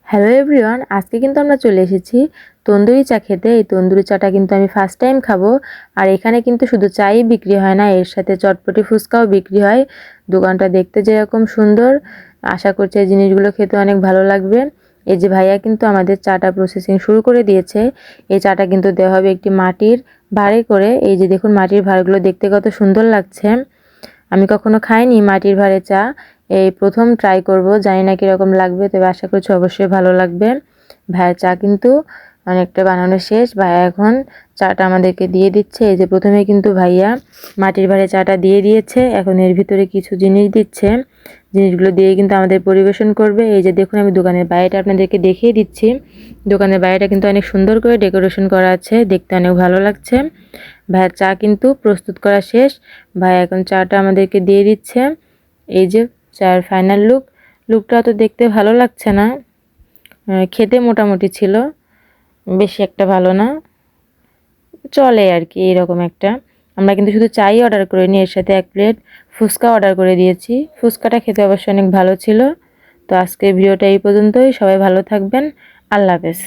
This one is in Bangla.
হ্যালো এভরিওয়ান, আজকে কিন্তু আমরা চলে এসেছি তন্দুরি চা খেতে। এই তন্দুরি চাটা কিন্তু আমি ফার্স্ট টাইম খাবো। আর এখানে কিন্তু শুধু চাই বিক্রি হয় না, এর সাথে চটপটি ফুচকাও বিক্রি হয়। দোকানটা দেখতে যেরকম সুন্দর, আশা করছি এই জিনিসগুলো খেতে অনেক ভালো লাগবে। এই যে ভাইয়া কিন্তু আমাদের চাটা প্রসেসিং শুরু করে দিয়েছে। এই চাটা কিন্তু দেওয়া হবে একটি মাটির ভাঁড়ে করে। এই যে দেখুন মাটির ভাঁড়গুলো দেখতে কত সুন্দর লাগছে। আমি কখনো খাইনি মাটির ভাঁড়ে চা, এই প্রথম ট্রাই করব। জানি না কীরকম লাগবে, তবে আশা করছি অবশ্যই ভালো লাগবে। ভাইয়ের চা কিন্তু অনেকটা বানানো শেষ। ভাইয়া এখন চাটা আমাদেরকে দিয়ে দিচ্ছে। এই যে প্রথমে কিন্তু ভাইয়া মাটির ভাঁড়ে চাটা দিয়ে দিয়েছে, এখন এর ভিতরে কিছু জিনিস দিচ্ছে। জিনিসগুলো দিয়ে কিন্তু আমাদের পরিবেশন করবে। এই যে দেখুন আমি দোকানের বাইরেটা আপনাদেরকে দেখিয়ে দিচ্ছি। দোকানের বাইরেটা কিন্তু অনেক সুন্দর করে ডেকোরেশন করা আছে, দেখতে অনেক ভালো লাগছে। ভাইয়ের চা কিন্তু প্রস্তুত করা শেষ। ভাই এখন চাটা আমাদেরকে দিয়ে দিচ্ছে। এই যে চার ফাইনাল লুকটা তো দেখতে ভালো লাগছে না, খেতে মোটামুটি ছিল, বেশি একটা ভালো না, চলে আর কি এরকম একটা। আমরা কিন্তু শুধু চাই অর্ডার করিনি, এর সাথে 1 প্লেট ফুচকা অর্ডার করে দিয়েছি। ফুচকাটা খেতে অবশ্যই অনেক ভালো ছিল। তো আজকের ভিডিওটা এই পর্যন্তই। সবাই ভালো থাকবেন। আল্লাহ হাফেজ।